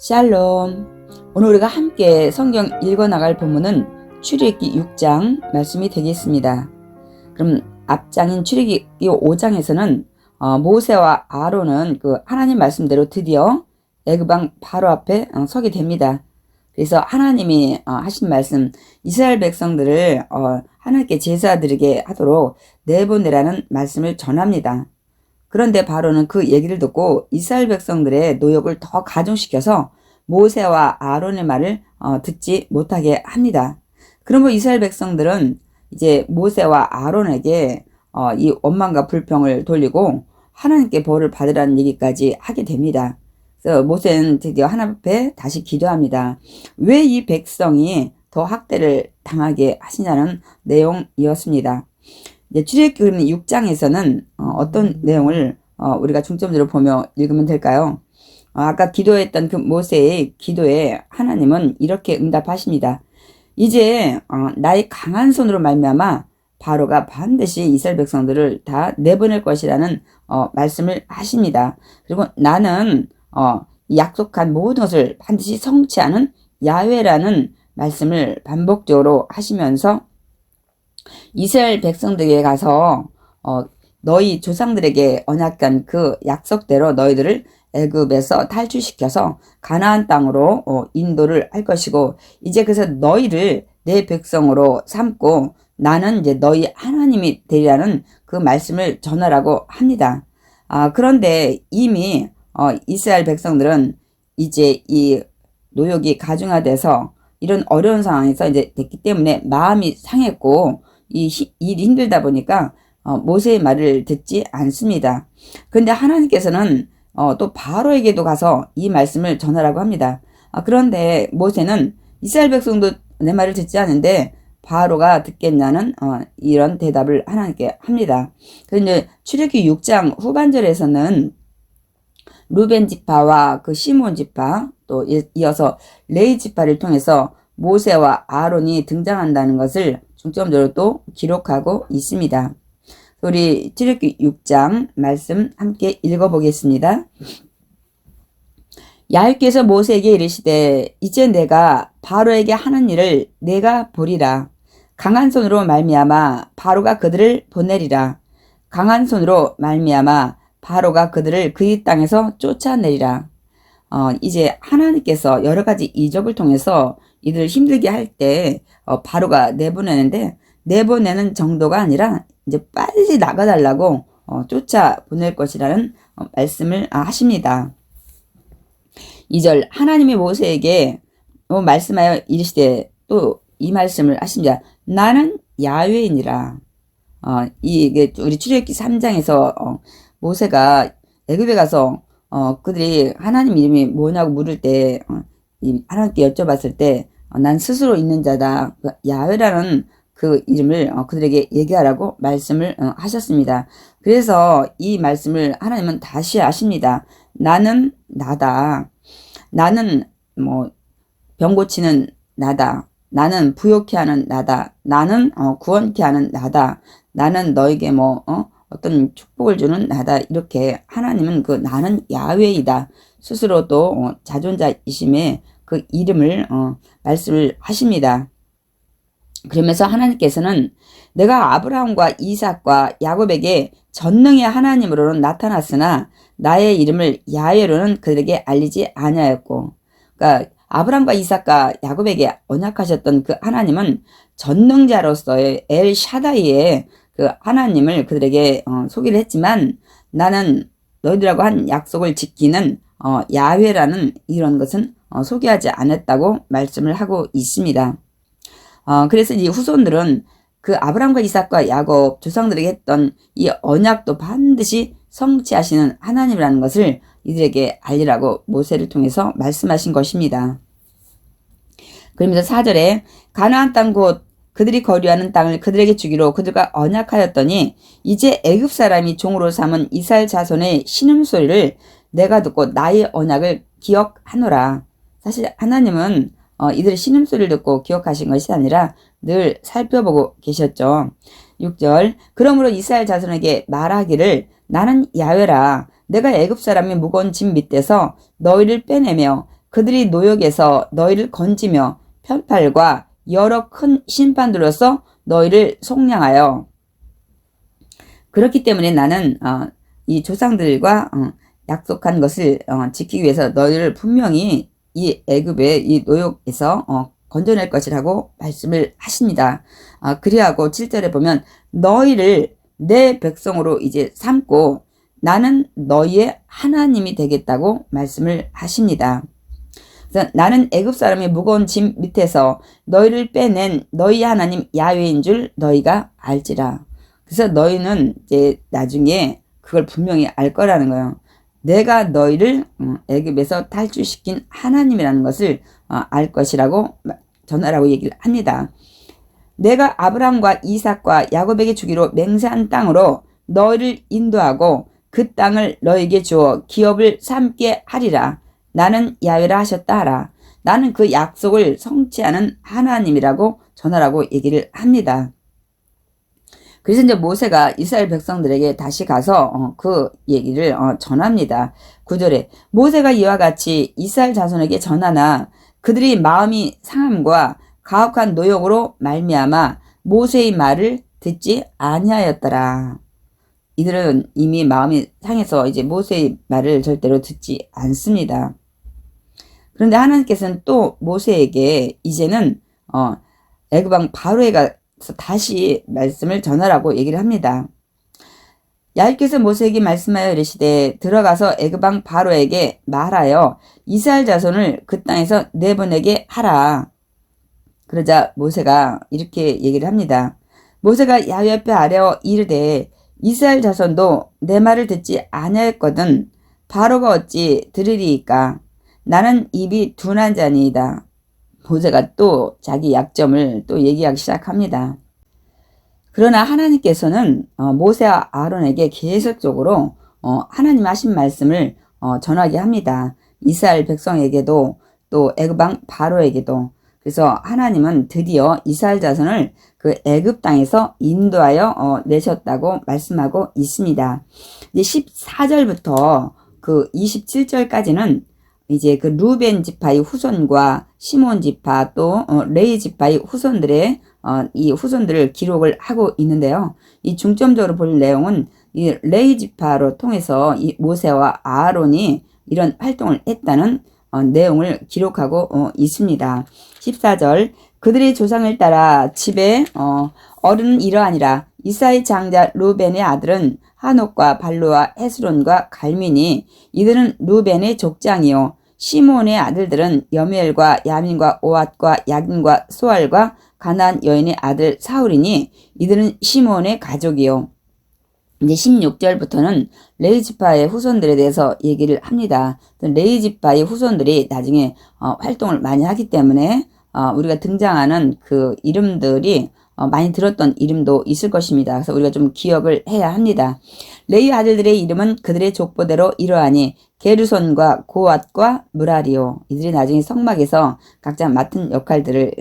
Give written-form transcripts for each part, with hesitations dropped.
샬롬. 오늘 우리가 함께 성경 읽어나갈 본문은 출애굽기 6장 말씀이 되겠습니다. 그럼 앞장인 출애굽기 5장에서는 모세와 아론은 그 하나님 말씀대로 드디어 애굽왕 바로 앞에 서게 됩니다. 그래서 하나님이 하신 말씀, 이스라엘 백성들을 하나님께 제사 드리게 하도록 내보내라는 말씀을 전합니다. 그런데 바로는 그 얘기를 듣고 이스라엘 백성들의 노역을 더 가중시켜서 모세와 아론의 말을 듣지 못하게 합니다. 그러면 이스라엘 백성들은 이제 모세와 아론에게 이 원망과 불평을 돌리고 하나님께 벌을 받으라는 얘기까지 하게 됩니다. 그래서 모세는 드디어 하나님 앞에 다시 기도합니다. 왜 이 백성이 더 학대를 당하게 하시냐는 내용이었습니다. 이제 출애굽기 6장에서는 어떤 내용을 우리가 중점적으로 보며 읽으면 될까요? 아까 기도했던 그 모세의 기도에 하나님은 이렇게 응답하십니다. 이제 나의 강한 손으로 말미암아 바로가 반드시 이스라엘 백성들을 다 내보낼 것이라는 말씀을 하십니다. 그리고 나는 약속한 모든 것을 반드시 성취하는 야훼라는 말씀을 반복적으로 하시면서 이스라엘 백성들에게 가서 너희 조상들에게 언약한 그 약속대로 너희들을 애굽에서 탈출시켜서 가나안 땅으로 인도를 할 것이고, 이제 그래서 너희를 내 백성으로 삼고 나는 이제 너희 하나님이 되리라는 그 말씀을 전하라고 합니다. 그런데 이미 이스라엘 백성들은 이제 이 노역이 가중화돼서 이런 어려운 상황에서 이제 됐기 때문에 마음이 상했고 일이 힘들다 보니까 모세의 말을 듣지 않습니다. 그런데 하나님께서는 또 바로에게도 가서 이 말씀을 전하라고 합니다. 그런데 모세는 이스라엘 백성도 내 말을 듣지 않는데 바로가 듣겠냐는 이런 대답을 하나님께 합니다. 그래서 이제 출애굽기 6장 후반절에서는 루벤 지파와 그 시몬 지파, 또 이어서 레위 지파를 통해서 모세와 아론이 등장한다는 것을 중점적으로 또 기록하고 있습니다. 우리 출애굽기 6장 말씀 함께 읽어보겠습니다. 야훼께서 모세에게 이르시되 이제 내가 바로에게 하는 일을 내가 보리라. 강한 손으로 말미암아 바로가 그들을 보내리라. 강한 손으로 말미암아 바로가 그들을 그의 땅에서 쫓아내리라. 이제 하나님께서 여러 가지 이적을 통해서 이들을 힘들게 할 때 바로가 내보내는데, 내보내는 정도가 아니라 이제 빨리 나가달라고 쫓아 보낼 것이라는 말씀을 하십니다. 2절 하나님이 모세에게 말씀하여 이르시되 또 이 말씀을 하십니다. 나는 야훼이니라. 이게 우리 출애굽기 3장에서 모세가 애굽에 가서 그들이 하나님 이름이 뭐냐고 물을 때 하나님께 여쭤봤을 때 난 스스로 있는 자다, 야훼라는 그 이름을 그들에게 얘기하라고 말씀을 하셨습니다. 그래서 이 말씀을 하나님은 다시 하십니다. 나는 나다. 나는 병 고치는 나다. 나는 부욕케 하는 나다. 나는 구원케 하는 나다. 나는 너에게 어떤 축복을 주는 나다. 이렇게 하나님은 그 나는 야훼이다. 스스로도 자존자이심에 그 이름을 말씀을 하십니다. 그러면서 하나님께서는 내가 아브라함과 이삭과 야곱에게 전능의 하나님으로는 나타났으나 나의 이름을 야훼로는 그들에게 알리지 아니하였고, 그러니까 아브라함과 이삭과 야곱에게 언약하셨던 그 하나님은 전능자로서의 엘 샤다이의 그 하나님을 그들에게 소개를 했지만, 나는 너희들하고 한 약속을 지키는 야훼라는 이런 것은 소개하지 않았다고 말씀을 하고 있습니다. 그래서 이 후손들은 그 아브라함과 이삭과 야곱 조상들에게 했던 이 언약도 반드시 성취하시는 하나님이라는 것을 이들에게 알리라고 모세를 통해서 말씀하신 것입니다. 그러면서 4절에 가나안 땅 곧 그들이 거류하는 땅을 그들에게 주기로 그들과 언약하였더니 이제 애굽 사람이 종으로 삼은 이스라엘 자손의 신음소리를 내가 듣고 나의 언약을 기억하노라. 사실 하나님은 이들의 신음소리를 듣고 기억하신 것이 아니라 늘 살펴보고 계셨죠. 6절 그러므로 이스라엘 자손에게 말하기를 나는 야훼라. 내가 애굽 사람의 무거운 짐 밑에서 너희를 빼내며 그들이 노역에서 너희를 건지며 편팔과 여러 큰 심판들로서 너희를 속량하여 그렇기 때문에 나는 이 조상들과 약속한 것을 지키기 위해서 너희를 분명히 이 애굽의 이 노역에서 건져낼 것이라고 말씀을 하십니다. 그리하고 7절에 보면 너희를 내 백성으로 이제 삼고 나는 너희의 하나님이 되겠다고 말씀을 하십니다. 그래서 나는 애굽 사람의 무거운 짐 밑에서 너희를 빼낸 너희 하나님 야훼인 줄 너희가 알지라. 그래서 너희는 이제 나중에 그걸 분명히 알 거라는 거예요. 내가 너희를 애굽에서 탈출시킨 하나님이라는 것을 알 것이라고 전하라고 얘기를 합니다. 내가 아브라함과 이삭과 야곱에게 주기로 맹세한 땅으로 너희를 인도하고 그 땅을 너희에게 주어 기업을 삼게 하리라. 나는 야훼라 하셨다 하라. 나는 그 약속을 성취하는 하나님이라고 전하라고 얘기를 합니다. 그래서 이제 모세가 이스라엘 백성들에게 다시 가서 그 얘기를 전합니다. 9절에 모세가 이와 같이 이스라엘 자손에게 전하나 그들이 마음이 상함과 가혹한 노역으로 말미암아 모세의 말을 듣지 아니하였더라. 이들은 이미 마음이 상해서 이제 모세의 말을 절대로 듣지 않습니다. 그런데 하나님께서는 또 모세에게 이제는 애굽 왕 바로에 가서 다시 말씀을 전하라고 얘기를 합니다. 야훼께서 모세에게 말씀하여 이르시되 들어가서 애굽 왕 바로에게 말하여 이스라엘 자손을 그 땅에서 내보내게 하라. 그러자 모세가 이렇게 얘기를 합니다. 모세가 야훼 앞에 아뢰어 이르되 이스라엘 자손도 내 말을 듣지 아니하였거든 바로가 어찌 들으리이까. 나는 입이 둔한 자니이다. 모세가 또 자기 약점을 또 얘기하기 시작합니다. 그러나 하나님께서는 모세와 아론에게 계속적으로 하나님 하신 말씀을 전하게 합니다. 이스라엘 백성에게도 또 애굽 왕 바로에게도. 그래서 하나님은 드디어 이스라엘 자손을 그 애굽 땅에서 인도하여 내셨다고 말씀하고 있습니다. 이제 14절부터 그 27절까지는 이제 그 루벤 지파의 후손과 시몬 지파 또 레위 지파의 후손들의 이 후손들을 기록을 하고 있는데요. 이 중점적으로 볼 내용은 이 레위 지파로 통해서 이 모세와 아론이 이런 활동을 했다는 내용을 기록하고 있습니다. 14절 그들의 조상을 따라 집에 어른은 이러하니라. 이사의 장자 루벤의 아들은 하녹과 발루와 헤스론과 갈민이 이들은 루벤의 족장이요. 시몬의 아들들은 여미엘과 야민과 오앗과 야긴과 소알과 가나안 여인의 아들 사울이니 이들은 시몬의 가족이요. 이제 16절부터는 레위 지파의 후손들에 대해서 얘기를 합니다. 레위 지파의 후손들이 나중에 활동을 많이 하기 때문에 우리가 등장하는 그 이름들이 많이 들었던 이름도 있을 것입니다. 그래서 우리가 좀 기억을 해야 합니다. 레위 아들들의 이름은 그들의 족보대로 이러하니 게르손과 고앗과 무라리요. 이들이 나중에 성막에서 각자 맡은 역할들을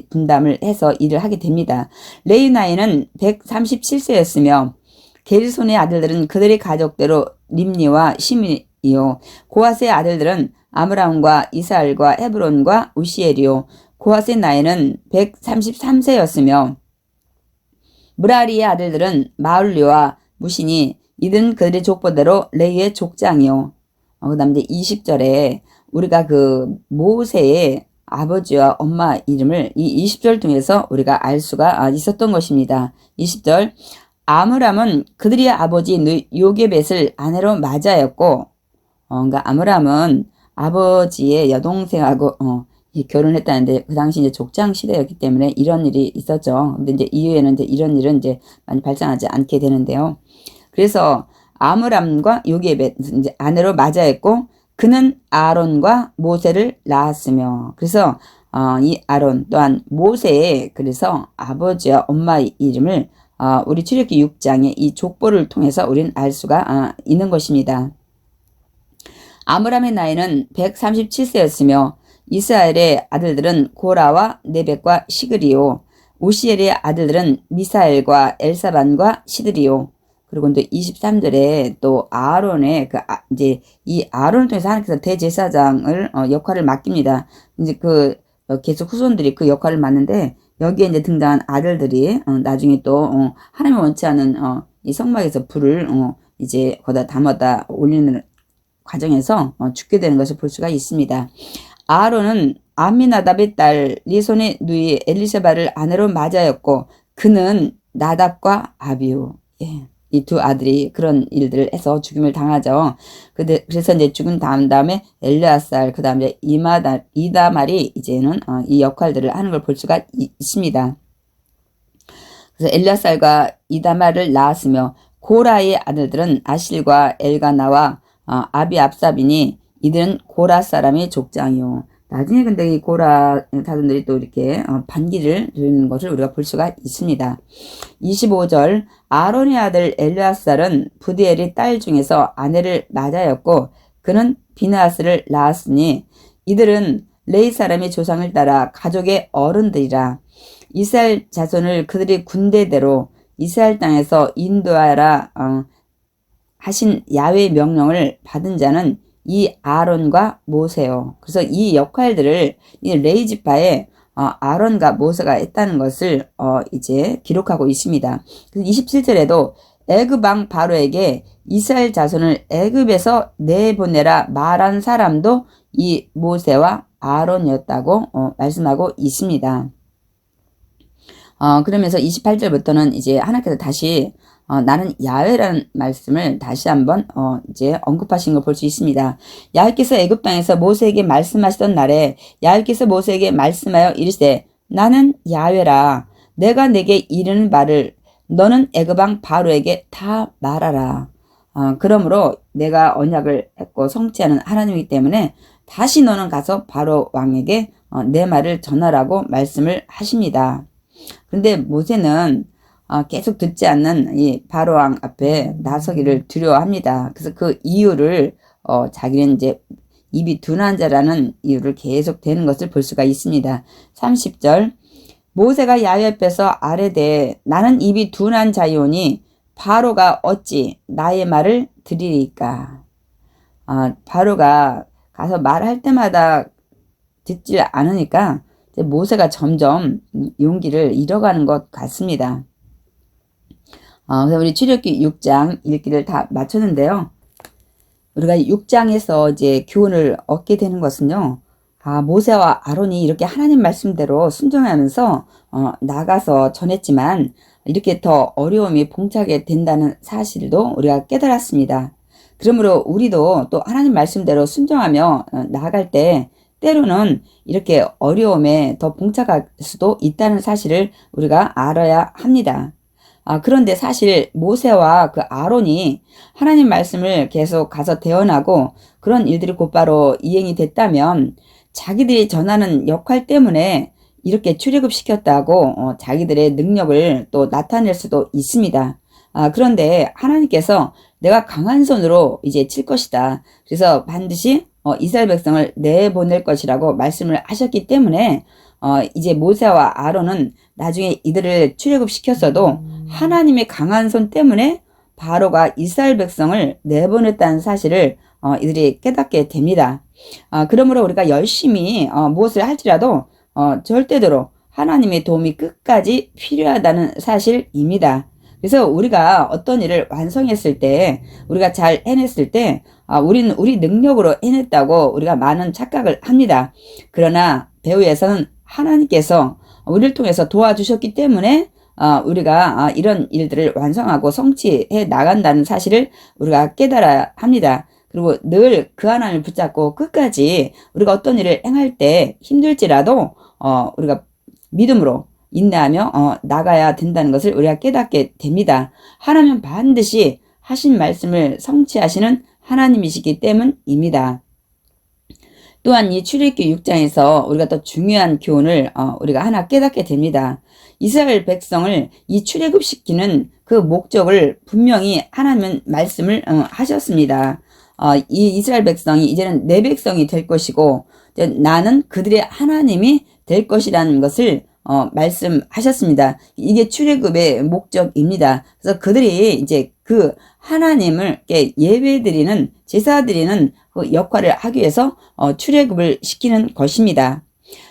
분담을 해서 일을 하게 됩니다. 레위 나이는 137세였으며 게르손의 아들들은 그들의 가족대로 림니와 시미요. 고앗의 아들들은 아므람과 이스라엘과 헤브론과 우시엘이요. 고앗의 나이는 133세였으며 무라리의 아들들은 마울리와 무시니 이들은 그들의 족보대로 레위의 족장이요. 그 다음 이제 20절에 우리가 그 모세의 아버지와 엄마 이름을 이 20절 통해서 우리가 알 수가 있었던 것입니다. 20절 아므람은 그들의 아버지 요게벳을 아내로 맞이하였고 그러니까 아므람은 아버지의 여동생하고 결혼했다는데 그 당시 이제 족장 시대였기 때문에 이런 일이 있었죠. 근데 이제 이후에는 이제 이런 일은 이제 많이 발생하지 않게 되는데요. 그래서 아므람과 요게벳 이제 아내로 맞이했고 그는 아론과 모세를 낳았으며 그래서 이 아론 또한 모세의 그래서 아버지와 엄마의 이름을 우리 출애굽기 6장의 이 족보를 통해서 우리는 알 수가 있는 것입니다. 아므람의 나이는 137세였으며 이스라엘의 아들들은 고라와 네벡과 시그리요. 우시엘의 아들들은 미사엘과 엘사반과 시드리요. 그리고 이제 23절에 또 아론의 이제 이 아론을 통해서 하나님께서 대제사장을 역할을 맡깁니다. 이제 계속 후손들이 그 역할을 맡는데 여기에 이제 등장한 아들들이 나중에 또 하나님이 원치 않은 이 성막에서 불을 이제 거기다 담아다 올리는 과정에서 죽게 되는 것을 볼 수가 있습니다. 아론은 아미나답의 딸 리손의 누이 엘리세바를 아내로 맞이하였고 그는 나답과 아비후, 이 두 아들이 그런 일들을 해서 죽임을 당하죠. 그래서 이제 죽은 다음에 엘르아살, 그 다음에 이다말이 이제는 이 역할들을 하는 걸 볼 수가 있습니다. 그래서 엘르아살과 이다말을 낳았으며 고라의 아들들은 아실과 엘가나와 아비압삽이니 이들은 고라 사람의 족장이요. 나중에 근데 이 고라 자손들이 또 이렇게 반기를 드리는 것을 우리가 볼 수가 있습니다. 25절 아론의 아들 엘르아살은 부디엘의 딸 중에서 아내를 맞이하였고 그는 비느하스를 낳았으니 이들은 레위 사람의 조상을 따라 가족의 어른들이라. 이스라엘 자손을 그들의 군대대로 이스라엘 땅에서 인도하라 하신 야훼의 명령을 받은 자는 이 아론과 모세요. 그래서 이 역할들을 이 레위 지파에 아론과 모세가 했다는 것을 이제 기록하고 있습니다. 27절에도 애굽 왕 바로에게 이스라엘 자손을 애굽에서 내보내라 말한 사람도 이 모세와 아론이었다고 말씀하고 있습니다. 그러면서 28절부터는 이제 하나님께서 다시 나는 야훼라는 말씀을 다시 한번 이제 언급하신 걸 볼 수 있습니다. 야훼께서 애굽 땅에서 모세에게 말씀하시던 날에 야훼께서 모세에게 말씀하여 이르시되 나는 야훼라. 내가 내게 이르는 말을 너는 애굽 왕 바로에게 다 말하라. 그러므로 내가 언약을 했고 성취하는 하나님이기 때문에 다시 너는 가서 바로 왕에게 내 말을 전하라고 말씀을 하십니다. 그런데 모세는 계속 듣지 않는 이 바로 왕 앞에 나서기를 두려워합니다. 그래서 그 이유를 자기는 이제 입이 둔한 자라는 이유를 계속 대는 것을 볼 수가 있습니다. 30절 모세가 야훼 앞에서 아뢰되 나는 입이 둔한 자이오니 바로가 어찌 나의 말을 들으리까. 바로가 가서 말할 때마다 듣지 않으니까 모세가 점점 용기를 잃어가는 것 같습니다. 그래서 우리 출애굽기 6장 읽기를 다 마쳤는데요. 우리가 6장에서 이제 교훈을 얻게 되는 것은요. 모세와 아론이 이렇게 하나님 말씀대로 순종하면서 나가서 전했지만 이렇게 더 어려움이 봉착하게 된다는 사실도 우리가 깨달았습니다. 그러므로 우리도 또 하나님 말씀대로 순종하며 나아갈 때 때로는 이렇게 어려움에 더 봉착할 수도 있다는 사실을 우리가 알아야 합니다. 그런데 사실 모세와 그 아론이 하나님 말씀을 계속 가서 대언하고 그런 일들이 곧바로 이행이 됐다면 자기들이 전하는 역할 때문에 이렇게 출애굽시켰다고 자기들의 능력을 또 나타낼 수도 있습니다. 그런데 하나님께서 내가 강한 손으로 이제 칠 것이다. 그래서 반드시 이스라엘 백성을 내보낼 것이라고 말씀을 하셨기 때문에 이제 모세와 아론은 나중에 이들을 출애굽시켰어도 하나님의 강한 손 때문에 바로가 이스라엘 백성을 내보냈다는 사실을 이들이 깨닫게 됩니다. 그러므로 우리가 열심히 무엇을 할지라도 절대대로 하나님의 도움이 끝까지 필요하다는 사실입니다. 그래서 우리가 어떤 일을 완성했을 때, 우리가 잘 해냈을 때, 우리는 우리 능력으로 해냈다고 우리가 많은 착각을 합니다. 그러나 배후에서는 하나님께서 우리를 통해서 도와주셨기 때문에 우리가 이런 일들을 완성하고 성취해 나간다는 사실을 우리가 깨달아야 합니다. 그리고 늘 그 하나님을 붙잡고 끝까지 우리가 어떤 일을 행할 때 힘들지라도 우리가 믿음으로 인내하며 나가야 된다는 것을 우리가 깨닫게 됩니다. 하나님은 반드시 하신 말씀을 성취하시는 하나님이시기 때문입니다. 또한 이 출애굽기 6장에서 우리가 또 중요한 교훈을 우리가 하나 깨닫게 됩니다. 이스라엘 백성을 이 출애굽시키는 그 목적을 분명히 하나님은 말씀을 하셨습니다. 이 이스라엘 백성이 이제는 내 백성이 될 것이고 나는 그들의 하나님이 될 것이라는 것을 말씀하셨습니다. 이게 출애굽의 목적입니다. 그래서 그들이 이제 그 하나님을 이렇게 예배드리는 제사드리는 그 역할을 하기 위해서 출애굽을 시키는 것입니다.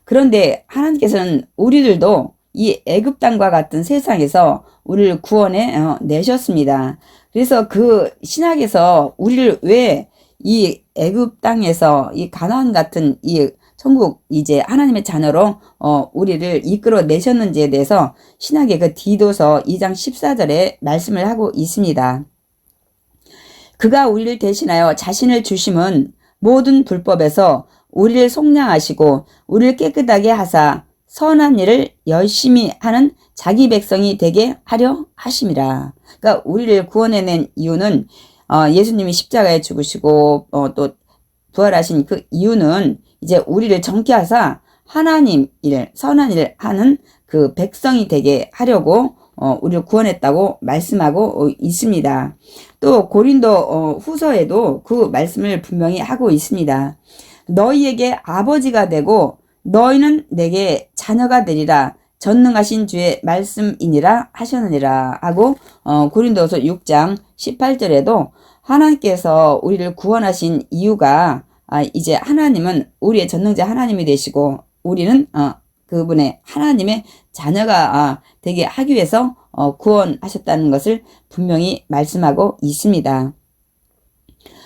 그런데 하나님께서는 우리들도 이 애굽 땅과 같은 세상에서 우리를 구원해 내셨습니다. 그래서 그 신약에서 우리를 왜 이 애굽 땅에서 이 가나안 같은 이 천국 이제 하나님의 자녀로 우리를 이끌어 내셨는지에 대해서 신약의 그 디도서 2장 14절에 말씀을 하고 있습니다. 그가 우리를 대신하여 자신을 주심은 모든 불법에서 우리를 속량하시고 우리를 깨끗하게 하사 선한 일을 열심히 하는 자기 백성이 되게 하려 하심이라. 그러니까 우리를 구원해낸 이유는 예수님이 십자가에 죽으시고 또 부활하신 그 이유는 이제 우리를 정케하사 하나님 일, 선한 일을 하는 그 백성이 되게 하려고 우리를 구원했다고 말씀하고 있습니다. 또 고린도 후서에도 그 말씀을 분명히 하고 있습니다. 너희에게 아버지가 되고 너희는 내게 자녀가 되리라 전능하신 주의 말씀이니라 하셨느니라 하고 고린도서 6장 18절에도 하나님께서 우리를 구원하신 이유가 이제 하나님은 우리의 전능자 하나님이 되시고 우리는 그분의 하나님의 자녀가 되게 하기 위해서 구원하셨다는 것을 분명히 말씀하고 있습니다.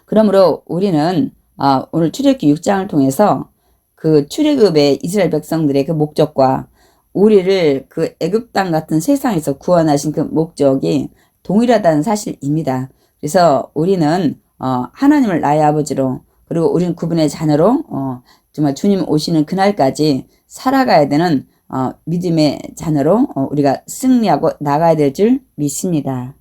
그러므로 우리는 오늘 출애굽기 6장을 통해서 그 출애굽의 이스라엘 백성들의 그 목적과 우리를 그 애굽 땅 같은 세상에서 구원하신 그 목적이 동일하다는 사실입니다. 그래서 우리는 하나님을 나의 아버지로 그리고 우리는 그분의 자녀로 정말 주님 오시는 그날까지 살아가야 되는 믿음의 자녀로 우리가 승리하고 나가야 될 줄 믿습니다.